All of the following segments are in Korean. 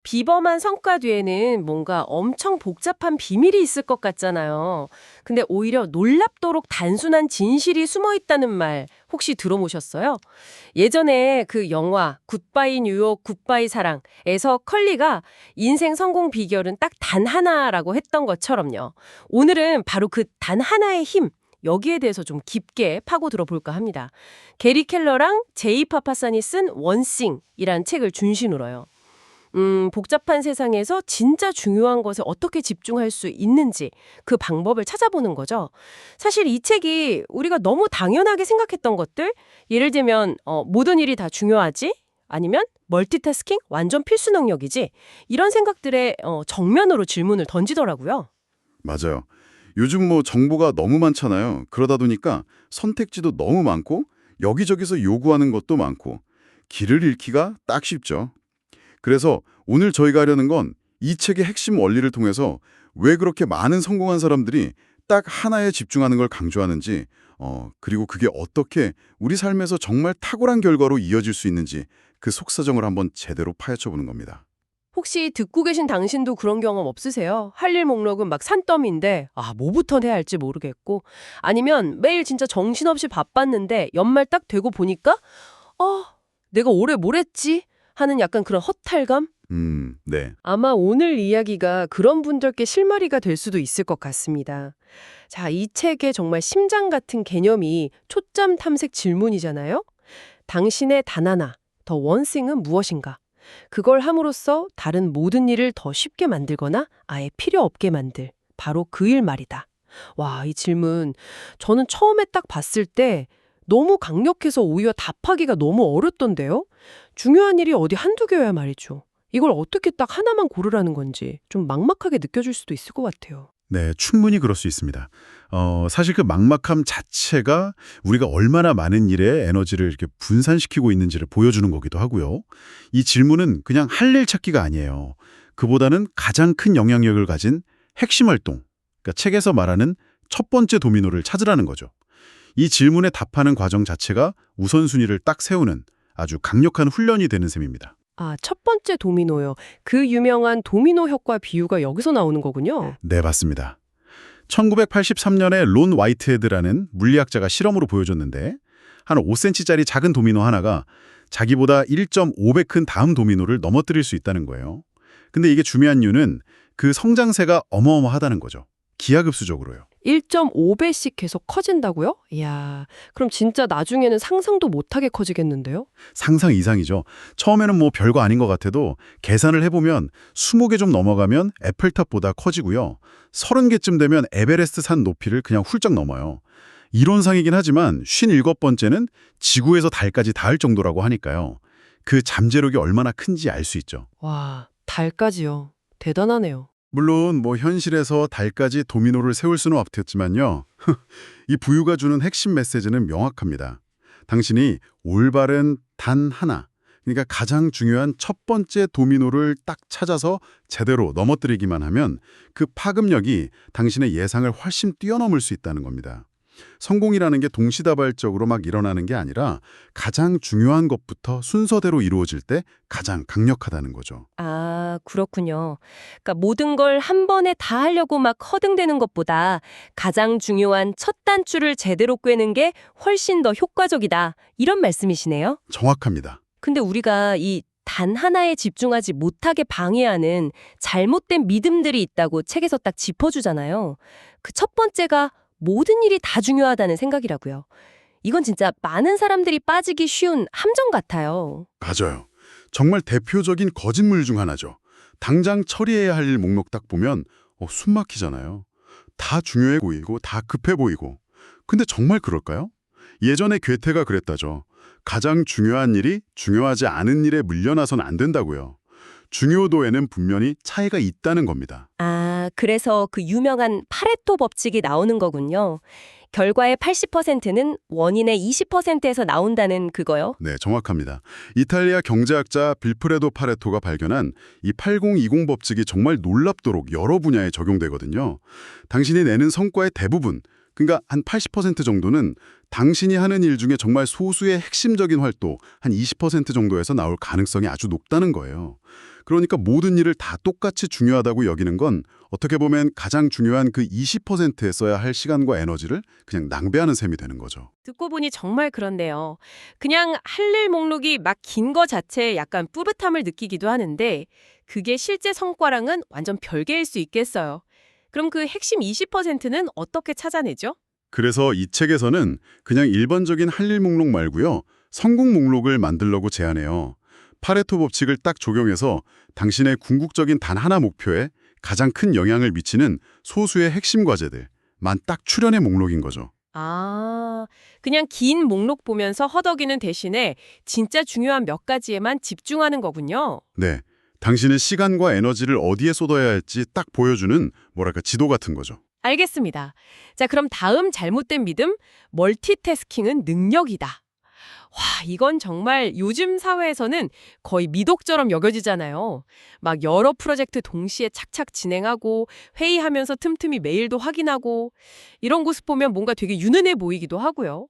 비범한 성과 뒤에는 뭔가 엄청 복잡한 비밀이 있을 것 같잖아요. 근데 오히려 놀랍도록 단순한 진실이 숨어 있다는 말 혹시 들어보셨어요? 예전에 그 영화 굿바이 뉴욕, 굿바이 사랑에서 컬리가 인생 성공 비결은 딱 단 하나라고 했던 것처럼요. 오늘은 바로 그 단 하나의 힘, 여기에 대해서 좀 깊게 파고 들어볼까 합니다. 게리 켈러랑 제이 파파산이 쓴 원싱이란 책을 준신으로요. 복잡한 세상에서 진짜 중요한 것에 어떻게 집중할 수 있는지 그 방법을 찾아보는 거죠. 사실 이 책이 우리가 너무 당연하게 생각했던 것들, 예를 들면 모든 일이 다 중요하지? 아니면 멀티태스킹 완전 필수 능력이지? 이런 생각들에 정면으로 질문을 던지더라고요. 맞아요. 요즘 뭐 정보가 너무 많잖아요. 그러다 보니까 선택지도 너무 많고 여기저기서 요구하는 것도 많고 길을 잃기가 딱 쉽죠. 그래서 오늘 저희가 하려는 건 이 책의 핵심 원리를 통해서 왜 그렇게 많은 성공한 사람들이 딱 하나에 집중하는 걸 강조하는지, 그리고 그게 어떻게 우리 삶에서 정말 탁월한 결과로 이어질 수 있는지 그 속사정을 한번 제대로 파헤쳐보는 겁니다. 혹시 듣고 계신 당신도 그런 경험 없으세요? 할 일 목록은 막 산더미인데 뭐부터 해야 할지 모르겠고 아니면 매일 진짜 정신없이 바빴는데 연말 딱 되고 보니까 내가 올해 뭘 했지? 하는 약간 그런 허탈감? 네. 아마 오늘 이야기가 그런 분들께 실마리가 될 수도 있을 것 같습니다. 자, 이 책의 정말 심장 같은 개념이 초점 탐색 질문이잖아요. 당신의 단 하나, 더 원싱은 무엇인가? 그걸 함으로써 다른 모든 일을 더 쉽게 만들거나 아예 필요 없게 만들. 바로 그 일 말이다. 와, 이 질문 저는 처음에 딱 봤을 때 너무 강력해서 오히려 답하기가 너무 어렵던데요? 중요한 일이 어디 한두 개여야 말이죠. 이걸 어떻게 딱 하나만 고르라는 건지 좀 막막하게 느껴질 수도 있을 것 같아요. 네, 충분히 그럴 수 있습니다. 사실 그 막막함 자체가 우리가 얼마나 많은 일에 에너지를 이렇게 분산시키고 있는지를 보여주는 거기도 하고요. 이 질문은 그냥 할 일 찾기가 아니에요. 그보다는 가장 큰 영향력을 가진 핵심 활동, 그러니까 책에서 말하는 첫 번째 도미노를 찾으라는 거죠. 이 질문에 답하는 과정 자체가 우선순위를 딱 세우는 아주 강력한 훈련이 되는 셈입니다. 첫 번째 도미노요. 그 유명한 도미노 효과 비유가 여기서 나오는 거군요. 네, 맞습니다. 1983년에 론 화이트헤드라는 물리학자가 실험으로 보여줬는데 한 5cm짜리 작은 도미노 하나가 자기보다 1.5배 큰 다음 도미노를 넘어뜨릴 수 있다는 거예요. 근데 이게 중요한 이유는 그 성장세가 어마어마하다는 거죠. 기하급수적으로요. 1.5배씩 계속 커진다고요? 이야, 그럼 진짜 나중에는 상상도 못하게 커지겠는데요? 상상 이상이죠. 처음에는 뭐 별거 아닌 것 같아도 계산을 해보면 20개 좀 넘어가면 에펠탑보다 커지고요. 30개쯤 되면 에베레스트 산 높이를 그냥 훌쩍 넘어요. 이론상이긴 하지만 57번째는 지구에서 달까지 닿을 정도라고 하니까요. 그 잠재력이 얼마나 큰지 알 수 있죠. 와, 달까지요. 대단하네요. 물론 뭐 현실에서 달까지 도미노를 세울 수는 없겠지만요. 이 부유가 주는 핵심 메시지는 명확합니다. 당신이 올바른 단 하나, 그러니까 가장 중요한 첫 번째 도미노를 딱 찾아서 제대로 넘어뜨리기만 하면 그 파급력이 당신의 예상을 훨씬 뛰어넘을 수 있다는 겁니다. 성공이라는 게 동시다발적으로 막 일어나는 게 아니라 가장 중요한 것부터 순서대로 이루어질 때 가장 강력하다는 거죠. 그렇군요. 그러니까 모든 걸 한 번에 다 하려고 막 허둥대는 것보다 가장 중요한 첫 단추를 제대로 꿰는 게 훨씬 더 효과적이다. 이런 말씀이시네요. 정확합니다. 근데 우리가 이 단 하나에 집중하지 못하게 방해하는 잘못된 믿음들이 있다고 책에서 딱 짚어주잖아요. 그 첫 번째가 모든 일이 다 중요하다는 생각이라고요. 이건 진짜 많은 사람들이 빠지기 쉬운 함정 같아요. 맞아요. 정말 대표적인 거짓말 중 하나죠. 당장 처리해야 할 일 목록 딱 보면 숨 막히잖아요. 다 중요해 보이고 다 급해 보이고. 근데 정말 그럴까요? 예전에 괴테가 그랬다죠. 가장 중요한 일이 중요하지 않은 일에 물려나선 안 된다고요. 중요도에는 분명히 차이가 있다는 겁니다. 그래서 그 유명한 파레토 법칙이 나오는 거군요. 결과의 80%는 원인의 20%에서 나온다는 그거요. 네, 정확합니다. 이탈리아 경제학자 빌프레도 파레토가 발견한 이 80-20 법칙이 정말 놀랍도록 여러 분야에 적용되거든요. 당신이 내는 성과의 대부분, 그러니까 한 80% 정도는 당신이 하는 일 중에 정말 소수의 핵심적인 활동, 한 20% 정도에서 나올 가능성이 아주 높다는 거예요. 그러니까 모든 일을 다 똑같이 중요하다고 여기는 건 어떻게 보면 가장 중요한 그 20%에 써야 할 시간과 에너지를 그냥 낭비하는 셈이 되는 거죠. 듣고 보니 정말 그렇네요. 그냥 할 일 목록이 막 긴 거 자체에 약간 뿌듯함을 느끼기도 하는데 그게 실제 성과랑은 완전 별개일 수 있겠어요. 그럼 그 핵심 20%는 어떻게 찾아내죠? 그래서 이 책에서는 그냥 일반적인 할 일 목록 말고요. 성공 목록을 만들려고 제안해요. 파레토 법칙을 딱 적용해서 당신의 궁극적인 단 하나 목표에 가장 큰 영향을 미치는 소수의 핵심 과제들만 딱 추려내 목록인 거죠. 아, 그냥 긴 목록 보면서 허덕이는 대신에 진짜 중요한 몇 가지에만 집중하는 거군요. 네, 당신의 시간과 에너지를 어디에 쏟아야 할지 딱 보여주는 뭐랄까 지도 같은 거죠. 알겠습니다. 자, 그럼 다음 잘못된 믿음, 멀티태스킹은 능력이다. 와, 이건 정말 요즘 사회에서는 거의 미독처럼 여겨지잖아요. 막 여러 프로젝트 동시에 착착 진행하고 회의하면서 틈틈이 메일도 확인하고 이런 모습 보면 뭔가 되게 유능해 보이기도 하고요.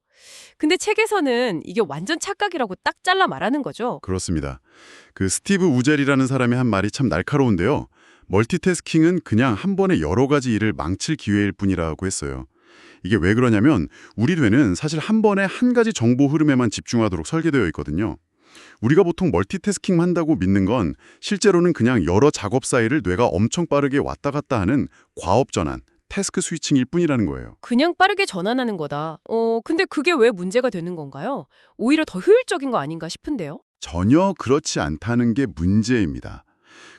근데 책에서는 이게 완전 착각이라고 딱 잘라 말하는 거죠. 그렇습니다. 그 스티브 우젤이라는 사람이 한 말이 참 날카로운데요. 멀티태스킹은 그냥 한 번에 여러 가지 일을 망칠 기회일 뿐이라고 했어요. 이게 왜 그러냐면 우리 뇌는 사실 한 번에 한 가지 정보 흐름에만 집중하도록 설계되어 있거든요. 우리가 보통 멀티태스킹 한다고 믿는 건 실제로는 그냥 여러 작업 사이를 뇌가 엄청 빠르게 왔다 갔다 하는 과업 전환, 태스크 스위칭일 뿐이라는 거예요. 그냥 빠르게 전환하는 거다. 근데 그게 왜 문제가 되는 건가요? 오히려 더 효율적인 거 아닌가 싶은데요. 전혀 그렇지 않다는 게 문제입니다.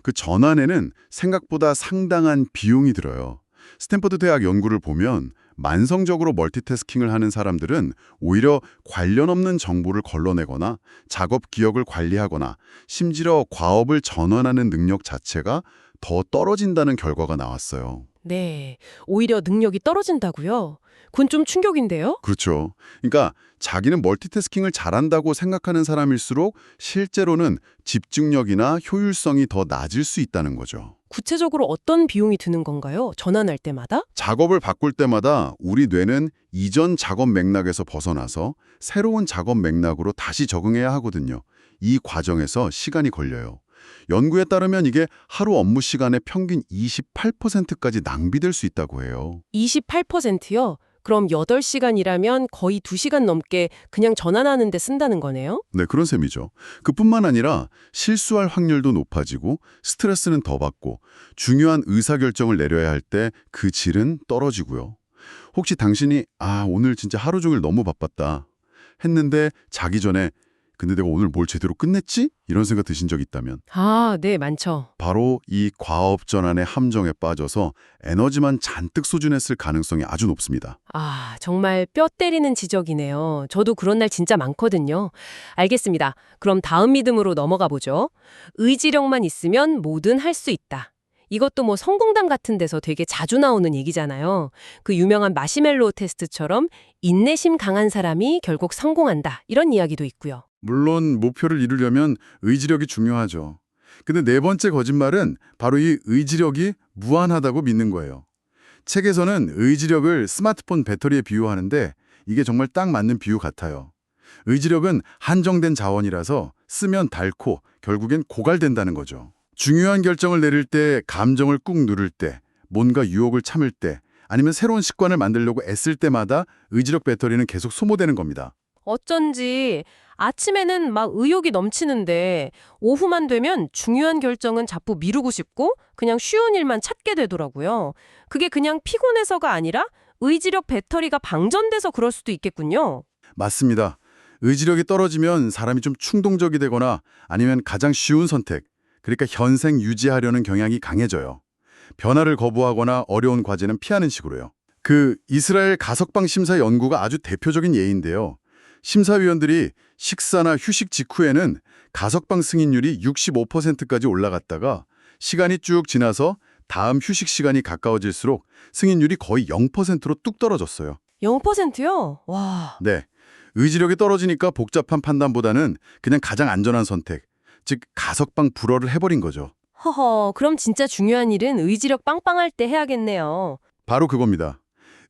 그 전환에는 생각보다 상당한 비용이 들어요. 스탠퍼드 대학 연구를 보면 만성적으로 멀티태스킹을 하는 사람들은 오히려 관련 없는 정보를 걸러내거나 작업 기억을 관리하거나 심지어 과업을 전환하는 능력 자체가 더 떨어진다는 결과가 나왔어요. 네, 오히려 능력이 떨어진다고요? 그건 좀 충격인데요? 그렇죠. 그러니까 자기는 멀티태스킹을 잘한다고 생각하는 사람일수록 실제로는 집중력이나 효율성이 더 낮을 수 있다는 거죠. 구체적으로 어떤 비용이 드는 건가요? 전환할 때마다? 작업을 바꿀 때마다 우리 뇌는 이전 작업 맥락에서 벗어나서 새로운 작업 맥락으로 다시 적응해야 하거든요. 이 과정에서 시간이 걸려요. 연구에 따르면 이게 하루 업무 시간의 평균 28%까지 낭비될 수 있다고 해요. 28%요? 그럼 8시간이라면 거의 2시간 넘게 그냥 전환하는 데 쓴다는 거네요? 네, 그런 셈이죠. 그뿐만 아니라 실수할 확률도 높아지고 스트레스는 더 받고 중요한 의사결정을 내려야 할 때 그 질은 떨어지고요. 혹시 당신이 오늘 진짜 하루 종일 너무 바빴다 했는데 자기 전에 근데 내가 오늘 뭘 제대로 끝냈지? 이런 생각 드신 적 있다면 아, 네, 많죠. 바로 이 과업 전환의 함정에 빠져서 에너지만 잔뜩 소진했을 가능성이 아주 높습니다. 아, 정말 뼈 때리는 지적이네요. 저도 그런 날 진짜 많거든요. 알겠습니다. 그럼 다음 믿음으로 넘어가 보죠. 의지력만 있으면 뭐든 할 수 있다. 이것도 뭐 성공담 같은 데서 되게 자주 나오는 얘기잖아요. 그 유명한 마시멜로우 테스트처럼 인내심 강한 사람이 결국 성공한다. 이런 이야기도 있고요. 물론 목표를 이루려면 의지력이 중요하죠. 근데 네 번째 거짓말은 바로 이 의지력이 무한하다고 믿는 거예요. 책에서는 의지력을 스마트폰 배터리에 비유하는데 이게 정말 딱 맞는 비유 같아요. 의지력은 한정된 자원이라서 쓰면 닳고 결국엔 고갈된다는 거죠. 중요한 결정을 내릴 때, 감정을 꾹 누를 때, 뭔가 유혹을 참을 때, 아니면 새로운 습관을 만들려고 애쓸 때마다 의지력 배터리는 계속 소모되는 겁니다. 어쩐지 아침에는 막 의욕이 넘치는데 오후만 되면 중요한 결정은 자꾸 미루고 싶고 그냥 쉬운 일만 찾게 되더라고요. 그게 그냥 피곤해서가 아니라 의지력 배터리가 방전돼서 그럴 수도 있겠군요. 맞습니다. 의지력이 떨어지면 사람이 좀 충동적이 되거나 아니면 가장 쉬운 선택, 그러니까 현생 유지하려는 경향이 강해져요. 변화를 거부하거나 어려운 과제는 피하는 식으로요. 그 이스라엘 가석방 심사 연구가 아주 대표적인 예인데요. 심사위원들이 식사나 휴식 직후에는 가석방 승인율이 65%까지 올라갔다가 시간이 쭉 지나서 다음 휴식 시간이 가까워질수록 승인율이 거의 0%로 뚝 떨어졌어요. 0%요? 와. 네, 의지력이 떨어지니까 복잡한 판단보다는 그냥 가장 안전한 선택, 즉 가석방 불허를 해버린 거죠. 허허, 그럼 진짜 중요한 일은 의지력 빵빵할 때 해야겠네요. 바로 그겁니다.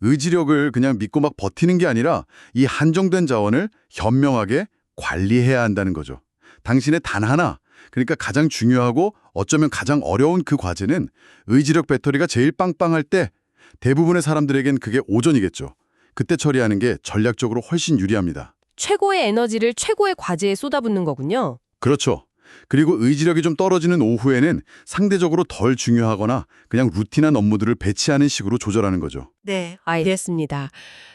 의지력을 그냥 믿고 막 버티는 게 아니라 이 한정된 자원을 현명하게 관리해야 한다는 거죠. 당신의 단 하나, 그러니까 가장 중요하고 어쩌면 가장 어려운 그 과제는 의지력 배터리가 제일 빵빵할 때 대부분의 사람들에겐 그게 오전이겠죠. 그때 처리하는 게 전략적으로 훨씬 유리합니다. 최고의 에너지를 최고의 과제에 쏟아붓는 거군요. 그렇죠. 그리고 의지력이 좀 떨어지는 오후에는 상대적으로 덜 중요하거나 그냥 루틴한 업무들을 배치하는 식으로 조절하는 거죠. 네, 알겠습니다.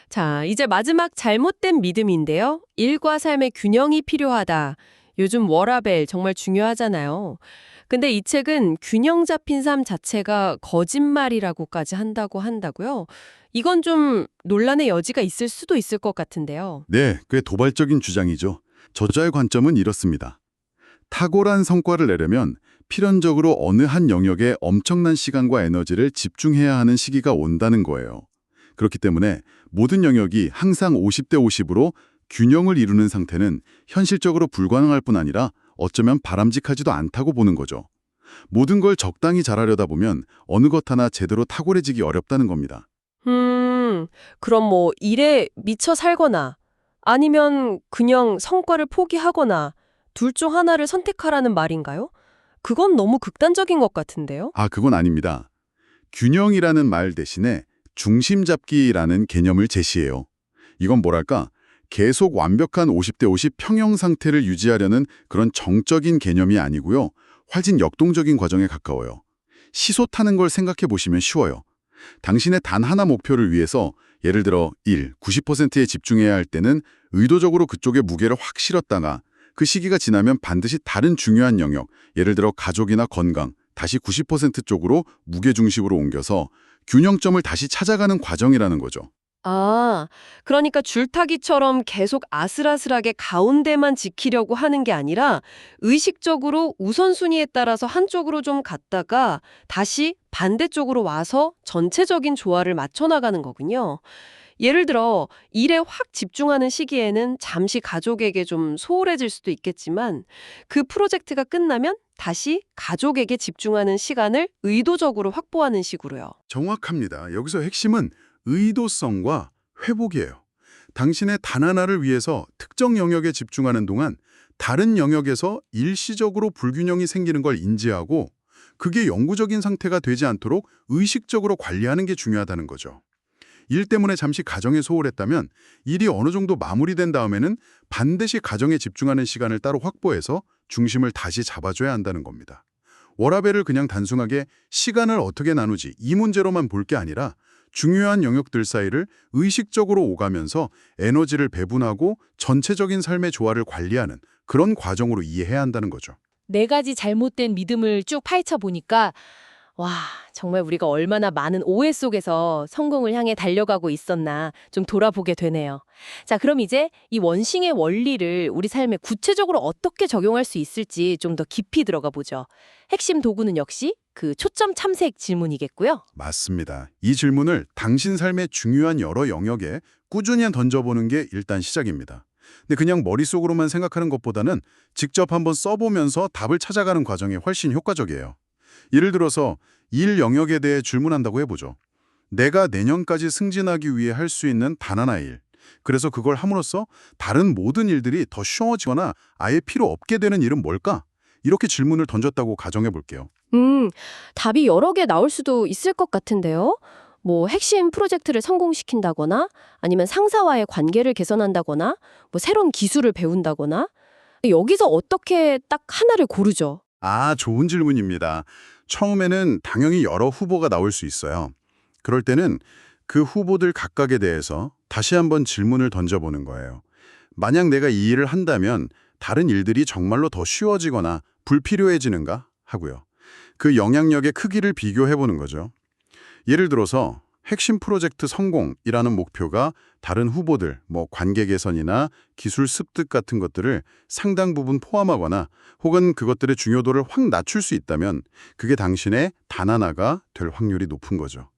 자, 이제 마지막 잘못된 믿음인데요. 일과 삶의 균형이 필요하다. 요즘 워라밸 정말 중요하잖아요. 근데 이 책은 균형 잡힌 삶 자체가 거짓말이라고까지 한다고요. 이건 좀 논란의 여지가 있을 수도 있을 것 같은데요. 네, 꽤 도발적인 주장이죠. 저자의 관점은 이렇습니다. 탁월한 성과를 내려면 필연적으로 어느 한 영역에 엄청난 시간과 에너지를 집중해야 하는 시기가 온다는 거예요. 그렇기 때문에 모든 영역이 항상 50대 50으로 균형을 이루는 상태는 현실적으로 불가능할 뿐 아니라 어쩌면 바람직하지도 않다고 보는 거죠. 모든 걸 적당히 잘하려다 보면 어느 것 하나 제대로 탁월해지기 어렵다는 겁니다. 그럼 뭐 일에 미쳐 살거나 아니면 그냥 성과를 포기하거나 둘 중 하나를 선택하라는 말인가요? 그건 너무 극단적인 것 같은데요? 그건 아닙니다. 균형이라는 말 대신에 중심 잡기라는 개념을 제시해요. 이건 뭐랄까? 계속 완벽한 50대 50 평형 상태를 유지하려는 그런 정적인 개념이 아니고요. 훨씬 역동적인 과정에 가까워요. 시소 타는 걸 생각해 보시면 쉬워요. 당신의 단 하나 목표를 위해서 예를 들어 90%에 집중해야 할 때는 의도적으로 그쪽에 무게를 확 실었다가 그 시기가 지나면 반드시 다른 중요한 영역, 예를 들어 가족이나 건강, 다시 90% 쪽으로 무게중심으로 옮겨서 균형점을 다시 찾아가는 과정이라는 거죠. 그러니까 줄타기처럼 계속 아슬아슬하게 가운데만 지키려고 하는 게 아니라 의식적으로 우선순위에 따라서 한쪽으로 좀 갔다가 다시 반대쪽으로 와서 전체적인 조화를 맞춰 나가는 거군요. 예를 들어 일에 확 집중하는 시기에는 잠시 가족에게 좀 소홀해질 수도 있겠지만 그 프로젝트가 끝나면 다시 가족에게 집중하는 시간을 의도적으로 확보하는 식으로요. 정확합니다. 여기서 핵심은 의도성과 회복이에요. 당신의 단 하나를 위해서 특정 영역에 집중하는 동안 다른 영역에서 일시적으로 불균형이 생기는 걸 인지하고 그게 영구적인 상태가 되지 않도록 의식적으로 관리하는 게 중요하다는 거죠. 일 때문에 잠시 가정에 소홀했다면 일이 어느 정도 마무리된 다음에는 반드시 가정에 집중하는 시간을 따로 확보해서 중심을 다시 잡아줘야 한다는 겁니다. 워라밸을 그냥 단순하게 시간을 어떻게 나누지 이 문제로만 볼 게 아니라 중요한 영역들 사이를 의식적으로 오가면서 에너지를 배분하고 전체적인 삶의 조화를 관리하는 그런 과정으로 이해해야 한다는 거죠. 4가지 잘못된 믿음을 쭉 파헤쳐 보니까 와, 정말 우리가 얼마나 많은 오해 속에서 성공을 향해 달려가고 있었나 좀 돌아보게 되네요. 자, 그럼 이제 이 원싱의 원리를 우리 삶에 구체적으로 어떻게 적용할 수 있을지 좀 더 깊이 들어가 보죠. 핵심 도구는 역시 그 초점 탐색 질문이겠고요. 맞습니다. 이 질문을 당신 삶의 중요한 여러 영역에 꾸준히 던져보는 게 일단 시작입니다. 근데 그냥 머릿속으로만 생각하는 것보다는 직접 한번 써보면서 답을 찾아가는 과정이 훨씬 효과적이에요. 예를 들어서 일 영역에 대해 질문한다고 해보죠. 내가 내년까지 승진하기 위해 할 수 있는 단 하나의 일. 그래서 그걸 함으로써 다른 모든 일들이 더 쉬워지거나 아예 필요 없게 되는 일은 뭘까? 이렇게 질문을 던졌다고 가정해 볼게요. 답이 여러 개 나올 수도 있을 것 같은데요. 뭐 핵심 프로젝트를 성공시킨다거나 아니면 상사와의 관계를 개선한다거나 뭐 새로운 기술을 배운다거나 여기서 어떻게 딱 하나를 고르죠? 좋은 질문입니다. 처음에는 당연히 여러 후보가 나올 수 있어요. 그럴 때는 그 후보들 각각에 대해서 다시 한번 질문을 던져보는 거예요. 만약 내가 이 일을 한다면 다른 일들이 정말로 더 쉬워지거나 불필요해지는가 하고요. 그 영향력의 크기를 비교해보는 거죠. 예를 들어서 핵심 프로젝트 성공이라는 목표가 다른 후보들, 관계 개선이나 기술 습득 같은 것들을 상당 부분 포함하거나 혹은 그것들의 중요도를 확 낮출 수 있다면 그게 당신의 단 하나가 될 확률이 높은 거죠.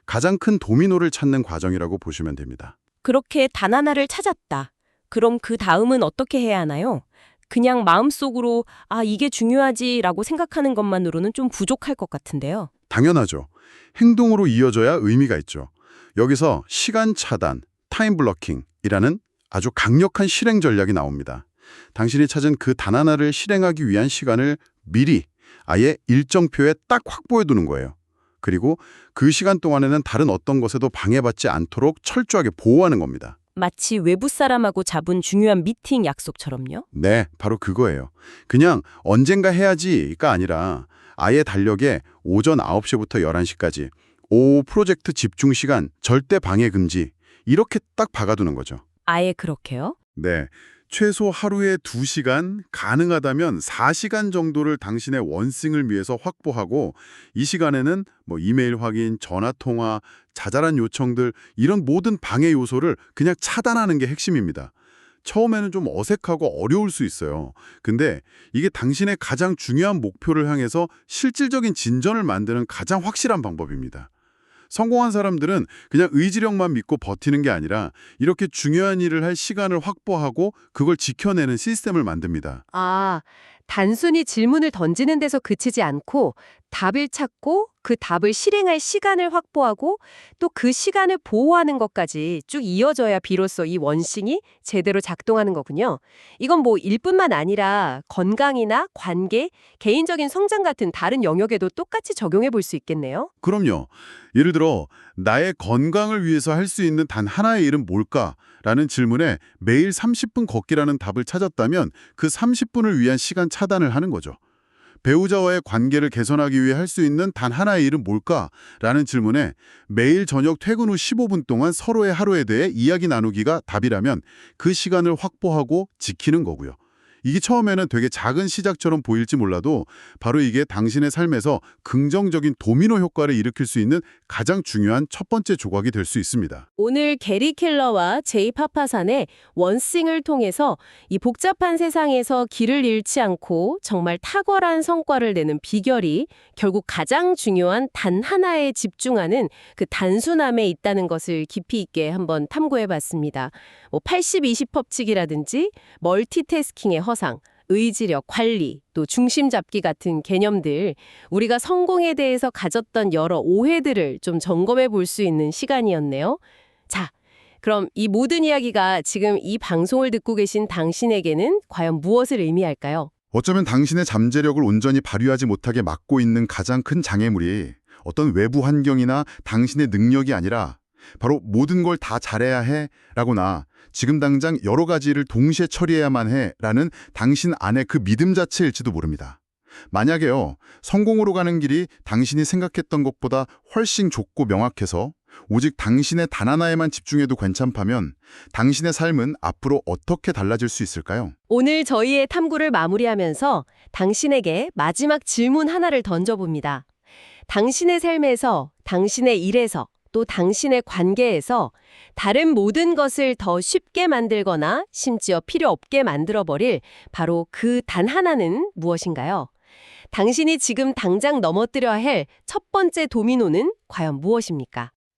가장 큰 도미노를 찾는 과정이라고 보시면 됩니다. 그렇게 단 하나를 찾았다. 그럼 그 다음은 어떻게 해야 하나요? 그냥 마음속으로 이게 중요하지라고 생각하는 것만으로는 좀 부족할 것 같은데요. 당연하죠. 행동으로 이어져야 의미가 있죠. 여기서 시간 차단, 타임 블러킹이라는 아주 강력한 실행 전략이 나옵니다. 당신이 찾은 그 단 하나를 실행하기 위한 시간을 미리 아예 일정표에 딱 확보해 두는 거예요. 그리고 그 시간 동안에는 다른 어떤 것에도 방해받지 않도록 철저하게 보호하는 겁니다. 마치 외부 사람하고 잡은 중요한 미팅 약속처럼요? 네, 바로 그거예요. 그냥 언젠가 해야지가 아니라 아예 달력에 오전 9시부터 11시까지 오후 프로젝트 집중 시간 절대 방해 금지 이렇게 딱 박아두는 거죠. 아예 그렇게요? 네. 최소 하루에 2시간, 가능하다면 4시간 정도를 당신의 원싱을 위해서 확보하고 이 시간에는 이메일 확인, 전화 통화, 자잘한 요청들 이런 모든 방해 요소를 그냥 차단하는 게 핵심입니다. 처음에는 좀 어색하고 어려울 수 있어요. 근데 이게 당신의 가장 중요한 목표를 향해서 실질적인 진전을 만드는 가장 확실한 방법입니다. 성공한 사람들은 그냥 의지력만 믿고 버티는 게 아니라 이렇게 중요한 일을 할 시간을 확보하고 그걸 지켜내는 시스템을 만듭니다. 아, 단순히 질문을 던지는 데서 그치지 않고 답을 찾고 그 답을 실행할 시간을 확보하고 또 그 시간을 보호하는 것까지 쭉 이어져야 비로소 이 원싱이 제대로 작동하는 거군요. 이건 일뿐만 아니라 건강이나 관계, 개인적인 성장 같은 다른 영역에도 똑같이 적용해 볼 수 있겠네요. 그럼요. 예를 들어 나의 건강을 위해서 할 수 있는 단 하나의 일은 뭘까? 라는 질문에 매일 30분 걷기라는 답을 찾았다면 그 30분을 위한 시간 차단을 하는 거죠. 배우자와의 관계를 개선하기 위해 할 수 있는 단 하나의 일은 뭘까? 라는 질문에 매일 저녁 퇴근 후 15분 동안 서로의 하루에 대해 이야기 나누기가 답이라면 그 시간을 확보하고 지키는 거고요. 이게 처음에는 되게 작은 시작처럼 보일지 몰라도 바로 이게 당신의 삶에서 긍정적인 도미노 효과를 일으킬 수 있는 가장 중요한 첫 번째 조각이 될 수 있습니다. 오늘 게리 켈러와 제이 파파산의 원싱을 통해서 이 복잡한 세상에서 길을 잃지 않고 정말 탁월한 성과를 내는 비결이 결국 가장 중요한 단 하나에 집중하는 그 단순함에 있다는 것을 깊이 있게 한번 탐구해 봤습니다. 80-20 법칙이라든지 멀티태스킹의 허상, 의지력, 관리, 또 중심 잡기 같은 개념들, 우리가 성공에 대해서 가졌던 여러 오해들을 좀 점검해 볼 수 있는 시간이었네요. 자, 그럼 이 모든 이야기가 지금 이 방송을 듣고 계신 당신에게는 과연 무엇을 의미할까요? 어쩌면 당신의 잠재력을 온전히 발휘하지 못하게 막고 있는 가장 큰 장애물이 어떤 외부 환경이나 당신의 능력이 아니라 바로 모든 걸 다 잘해야 해 라거나 지금 당장 여러 가지를 동시에 처리해야만 해 라는 당신 안의 그 믿음 자체일지도 모릅니다. 만약에요, 성공으로 가는 길이 당신이 생각했던 것보다 훨씬 좁고 명확해서 오직 당신의 단 하나에만 집중해도 괜찮다면 당신의 삶은 앞으로 어떻게 달라질 수 있을까요? 오늘 저희의 탐구를 마무리하면서 당신에게 마지막 질문 하나를 던져봅니다. 당신의 삶에서, 당신의 일에서, 또 당신의 관계에서 다른 모든 것을 더 쉽게 만들거나 심지어 필요 없게 만들어버릴 바로 그 단 하나는 무엇인가요? 당신이 지금 당장 넘어뜨려야 할 첫 번째 도미노는 과연 무엇입니까?